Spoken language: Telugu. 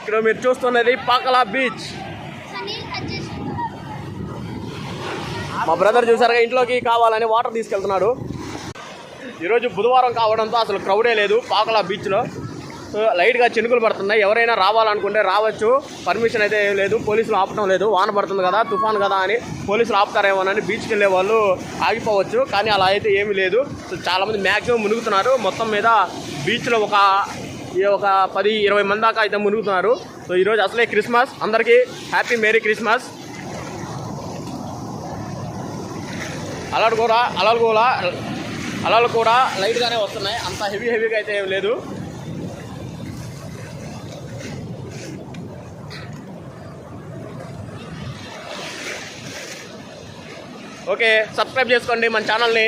ఇక్కడ మీరు చూస్తున్నది పాకలా బీచ్. మా బ్రదర్ చూసారుగా ఇంట్లోకి కావాలని వాటర్ తీసుకెళ్తున్నాడు. ఈరోజు బుధవారం కావడంతో అసలు క్రౌడే లేదు పాకలా బీచ్లో. లైట్గా చినుకులు పడుతున్నాయి. ఎవరైనా రావాలనుకుంటే రావచ్చు. పర్మిషన్ అయితే ఏం లేదు, పోలీసులు ఆపటం లేదు. వాన పడుతుంది కదా, తుఫాను కదా అని పోలీసులు ఆపుతారేమోనని బీచ్కి వెళ్ళే వాళ్ళు ఆగిపోవచ్చు. కానీ అలా అయితే ఏమీ లేదు. సో చాలామంది మ్యాక్సిమం మునుగుతున్నారు. మొత్తం మీద బీచ్లో ఒక 10-20 మంది దాకా అయితే మునుగుతున్నారు. సో ఈరోజు అసలే క్రిస్మస్. అందరికీ హ్యాపీ మేరీ క్రిస్మస్. అలలు కూడా లైట్గానే వస్తున్నాయి, అంత హెవీగా అయితే ఏం లేదు. ఓకే, సబ్స్క్రైబ్ చేసుకోండి మన ఛానల్ని.